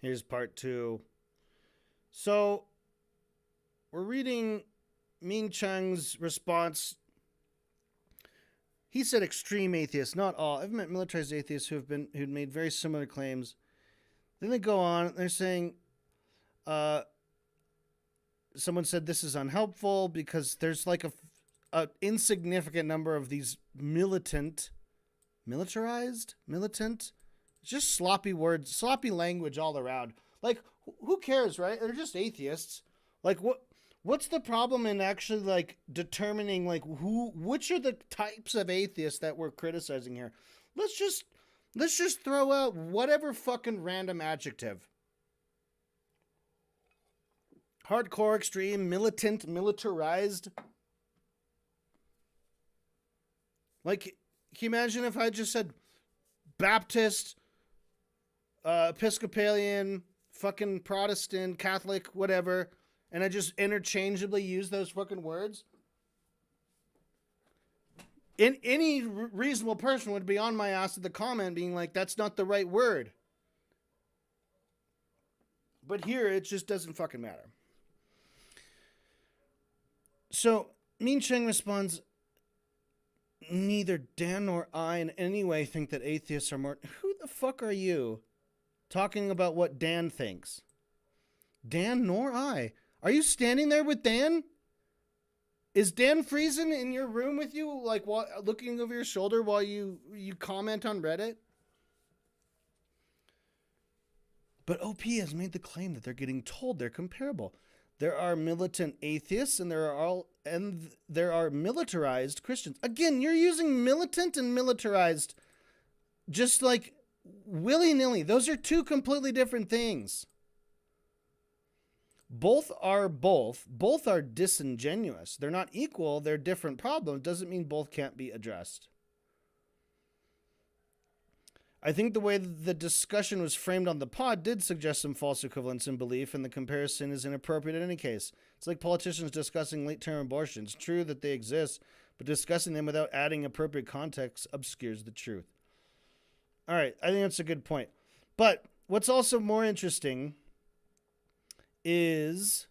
Here's part two. So we're reading Ming Cheng's response. He said extreme atheists, not all. I've met militarized atheists who've made very similar claims. Then they go on. They're saying, someone said this is unhelpful because there's like a insignificant number of these militant, just sloppy words, sloppy language all around. Like, who cares, right? They're just atheists. Like, what's the problem in actually like determining like which are the types of atheists that we're criticizing here? Let's just throw out whatever fucking random adjective. Hardcore, extreme, militant, militarized. Like, can you imagine if I just said Baptist, Episcopalian, fucking Protestant, Catholic, whatever, and I just interchangeably use those fucking words? Any reasonable person would be on my ass at the comment being like, that's not the right word. But here, it just doesn't fucking matter. So, Min Cheng responds, neither Dan nor I in any way think that atheists are more... Who the fuck are you talking about what Dan thinks? Dan nor I. Are you standing there with Dan? Is Dan Friesen in your room with you, like looking over your shoulder while you comment on Reddit? But OP has made the claim that they're getting told they're comparable. There are militant atheists and there are militarized Christians. Again, you're using militant and militarized just like willy-nilly. Those are two completely different things. Both are disingenuous. They're not equal, they're different problems. Doesn't mean both can't be addressed. I think the way the discussion was framed on the pod did suggest some false equivalence in belief, and the comparison is inappropriate in any case. It's like politicians discussing late-term abortion. It's true that they exist, but discussing them without adding appropriate context obscures the truth. All right, I think that's a good point. But what's also more interesting is...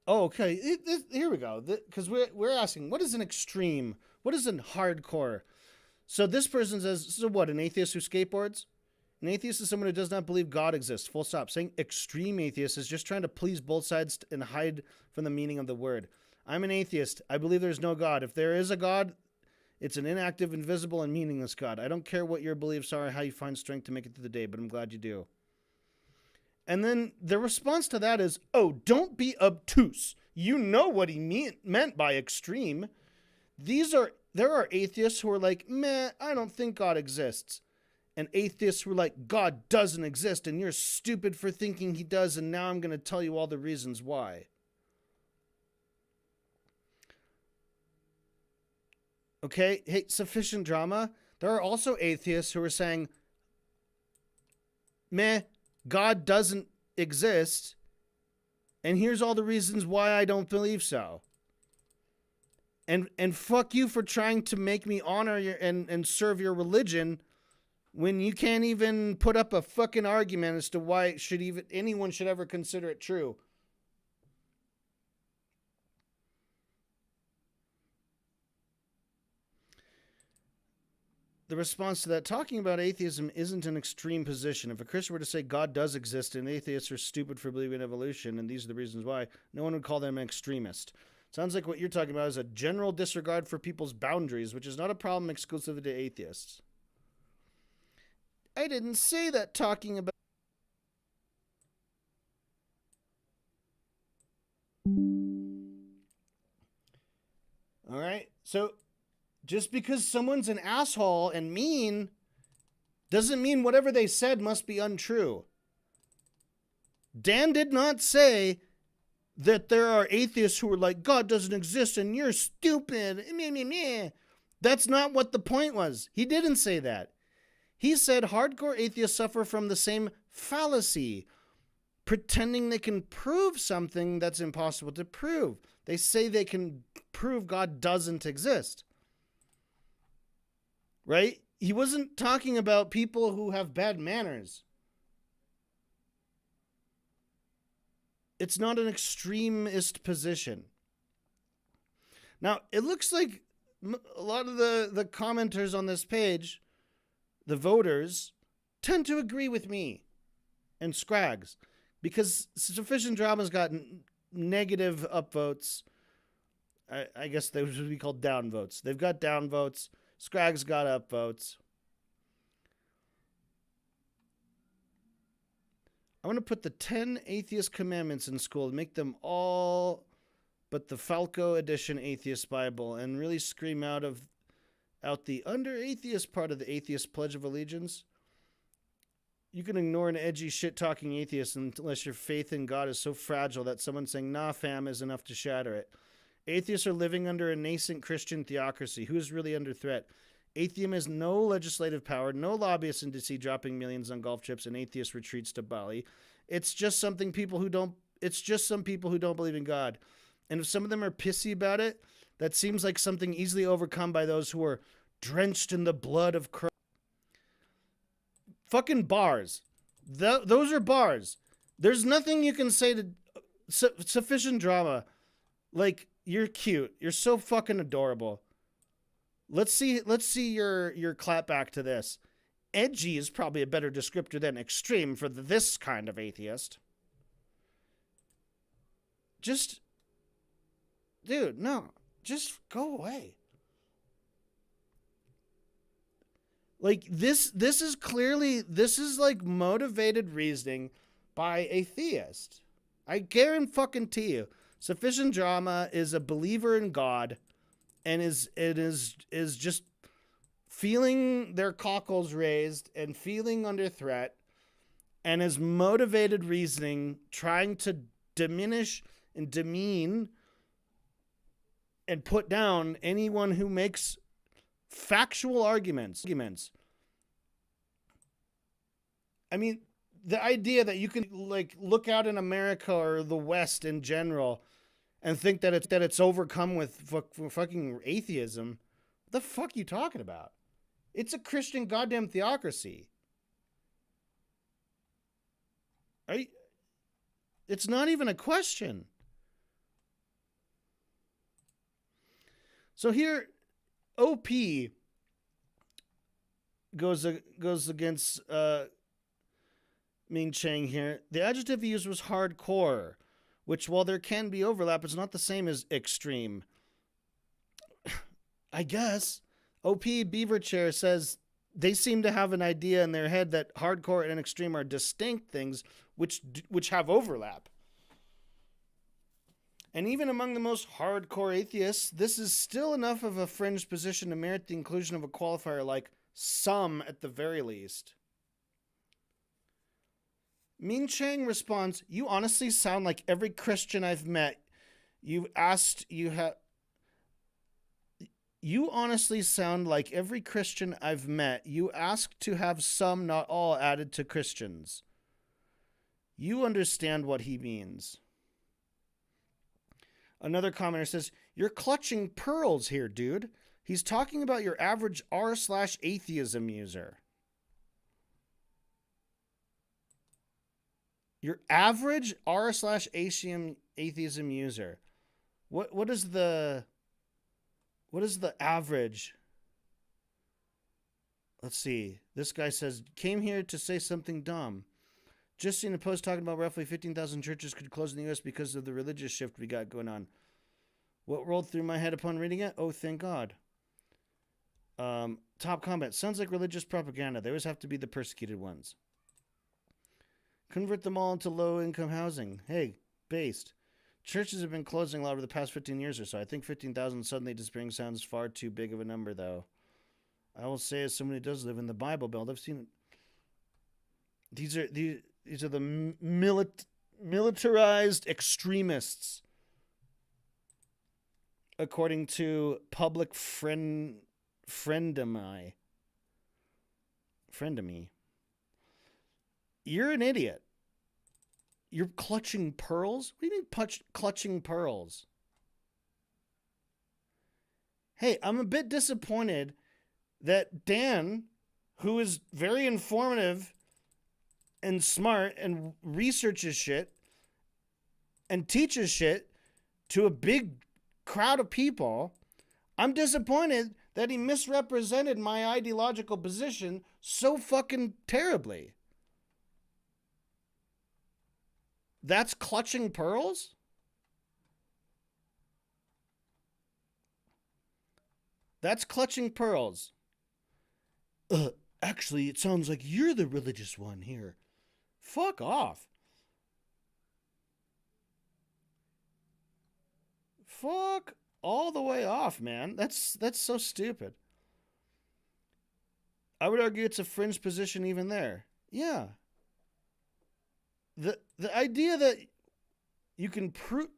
Oh, okay. Here we go. Because we're asking, what is an extreme? What is a hardcore? So this person says, so what, an atheist who skateboards? An atheist is someone who does not believe God exists. Full stop. Saying extreme atheist is just trying to please both sides and hide from the meaning of the word. I'm an atheist. I believe there's no God. If there is a God, it's an inactive, invisible, and meaningless God. I don't care what your beliefs are or how you find strength to make it through the day, but I'm glad you do. And then the response to that is, oh, don't be obtuse. You know what he meant by extreme. There are atheists who are like, meh, I don't think God exists. And atheists who are like, God doesn't exist and you're stupid for thinking he does, and now I'm going to tell you all the reasons why. Okay, hey, sufficient drama. There are also atheists who are saying, meh, God doesn't exist, and here's all the reasons why I don't believe so. And fuck you for trying to make me honor your and serve your religion when you can't even put up a fucking argument as to why anyone should ever consider it true. The response to that, talking about atheism isn't an extreme position. If a Christian were to say God does exist and atheists are stupid for believing in evolution, and these are the reasons why, no one would call them an extremist. Sounds like what you're talking about is a general disregard for people's boundaries, which is not a problem exclusively to atheists. I didn't say that talking about... All right, so... just because someone's an asshole and mean doesn't mean whatever they said must be untrue. Dan did not say that there are atheists who are like, God doesn't exist and you're stupid. That's not what the point was. He didn't say that. He said hardcore atheists suffer from the same fallacy, pretending they can prove something that's impossible to prove. They say they can prove God doesn't exist. Right? He wasn't talking about people who have bad manners. It's not an extremist position. Now, it looks like a lot of the commenters on this page, the voters, tend to agree with me and Scrags, because Sufficient Drama's got negative upvotes. I guess they would be called downvotes. They've got downvotes. Scrags got upvotes. I want to put the 10 atheist commandments in school and make them all but the Falco edition atheist Bible, and really scream out the under atheist part of the atheist Pledge of Allegiance. You can ignore an edgy shit-talking atheist unless your faith in God is so fragile that someone saying, nah, fam, is enough to shatter it. Atheists are living under a nascent Christian theocracy. Who is really under threat? Atheism has no legislative power, no lobbyists in DC dropping millions on golf trips and atheist retreats to Bali. It's just some people who don't believe in God. And if some of them are pissy about it, that seems like something easily overcome by those who are drenched in the blood of Christ. Fucking bars. Those are bars. There's nothing you can say to Sufficient Drama. Like, you're cute. You're so fucking adorable. Let's see your clap back to this. Edgy is probably a better descriptor than extreme for this kind of atheist. Just, dude, no. Just go away. Like, this is like motivated reasoning by a theist. I guarantee you, Sufficient Drama is a believer in God, and is just feeling their cockles raised and feeling under threat, and is motivated reasoning trying to diminish and demean and put down anyone who makes factual arguments. I mean, the idea that you can like look out in America or the West in general and think that it's overcome with fucking atheism. What the fuck are you talking about? It's a Christian goddamn theocracy. It's not even a question. So here, OP goes against Ming Chang here. The adjective he used was hardcore, which, while there can be overlap, is not the same as extreme. I guess. OP Beaver Chair says they seem to have an idea in their head that hardcore and extreme are distinct things which have overlap. And even among the most hardcore atheists, this is still enough of a fringe position to merit the inclusion of a qualifier like some at the very least. Ming Chang responds, "You honestly sound like every Christian I've met. You honestly sound like every Christian I've met. You ask to have some, not all, added to Christians. You understand what he means." Another commenter says, "You're clutching pearls here, dude. He's talking about your average r/atheism user." Your average r/atheism user. What is the average? Let's see. This guy says, "Came here to say something dumb. Just seen a post talking about roughly 15,000 churches could close in the U.S. because of the religious shift we got going on. What rolled through my head upon reading it? Oh, thank God." Top comment. "Sounds like religious propaganda. They always have to be the persecuted ones. Convert them all into low-income housing. Hey, based. Churches have been closing a lot over the past 15 years or so. I think 15,000 suddenly disappearing sounds far too big of a number, though. I will say, as someone who does live in the Bible Belt, I've seen it. These are the militarized extremists, according to Public Friendomy. You're an idiot. You're clutching pearls? What do you mean clutching pearls? Hey, I'm a bit disappointed that Dan, who is very informative and smart and researches shit and teaches shit to a big crowd of people, I'm disappointed that he misrepresented my ideological position so fucking terribly. That's clutching pearls? That's clutching pearls. Actually, it sounds like you're the religious one here. Fuck off. Fuck all the way off, man. That's so stupid. I would argue it's a fringe position even there. Yeah. The idea that you can prove,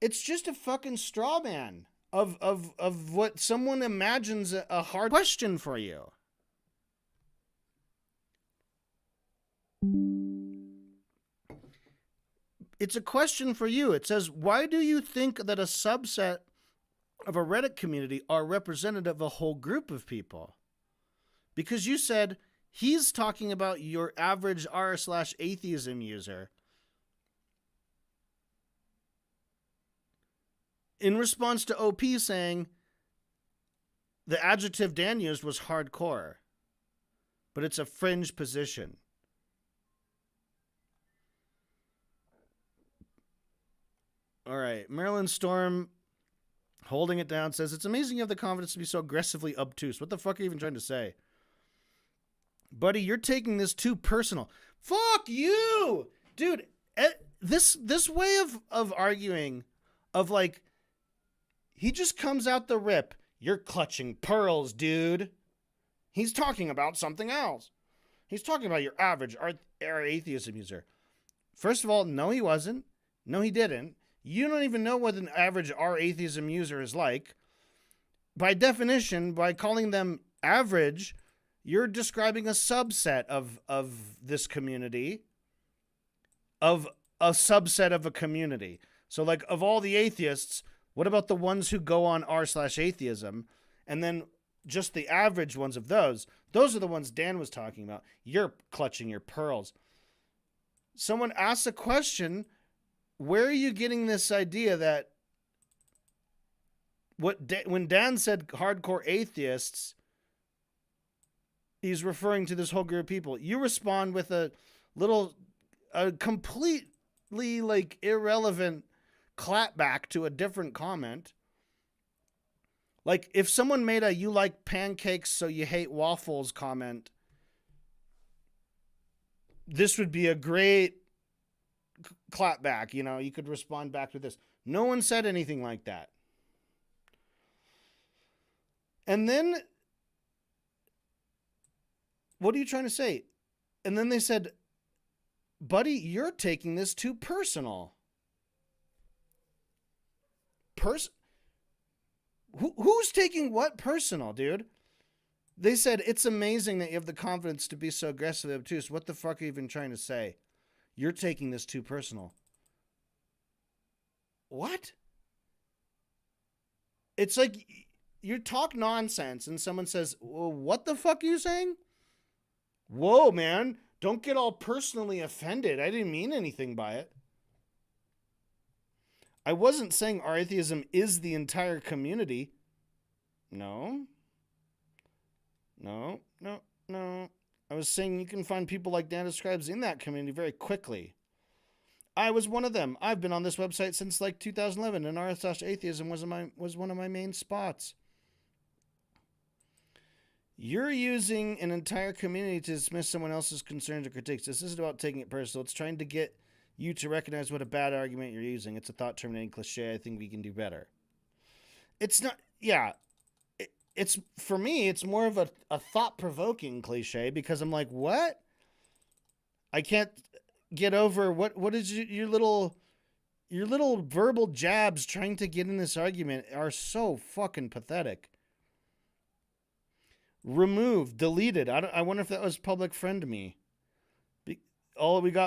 it's just a fucking straw man of what someone imagines a hard question for you. It's a question for you. It says, why do you think that a subset of a Reddit community are representative of a whole group of people? Because you said he's talking about your average r/atheism user. In response to OP saying the adjective Dan used was hardcore, but it's a fringe position. All right. Marilyn Storm, holding it down, says, it's amazing you have the confidence to be so aggressively obtuse. What the fuck are you even trying to say? Buddy, you're taking this too personal. Fuck you! Dude, this way of arguing, of like, he just comes out the rip. You're clutching pearls, dude. He's talking about something else. He's talking about your average atheism user. First of all, no, he wasn't. No, he didn't. You don't even know what an average atheism user is like. By definition, by calling them average, you're describing a subset of this community, of a subset of a community. So, like, of all the atheists, what about the ones who go on r/atheism? And then just the average ones of those. Those are the ones Dan was talking about. You're clutching your pearls. Someone asks a question, where are you getting this idea that when Dan said hardcore atheists, he's referring to this whole group of people? You respond with a completely like irrelevant clapback to a different comment. Like if someone made a "you like pancakes so you hate waffles" comment, this would be a great clapback. You know, you could respond back with this. No one said anything like that. And then, what are you trying to say? And then they said, buddy, you're taking this too personal. Who's taking what personal, dude? They said, it's amazing that you have the confidence to be so aggressively obtuse. What the fuck are you even trying to say? You're taking this too personal. What? It's like you talk nonsense and someone says, well, what the fuck are you saying? Whoa, man. Don't get all personally offended. I didn't mean anything by it. I wasn't saying our atheism is the entire community. No. I was saying you can find people like Dan describes in that community very quickly. I was one of them. I've been on this website since like 2011, and r/atheism was one of my main spots. You're using an entire community to dismiss someone else's concerns or critiques. This isn't about taking it personal. It's trying to get you to recognize what a bad argument you're using. It's a thought-terminating cliche. I think we can do better. It's not, yeah. It's, for me, it's more of a thought-provoking cliche because I'm like, what? I can't get over what is your little verbal jabs trying to get in this argument are so fucking pathetic. Removed, deleted. I wonder if that was public friend me. All we got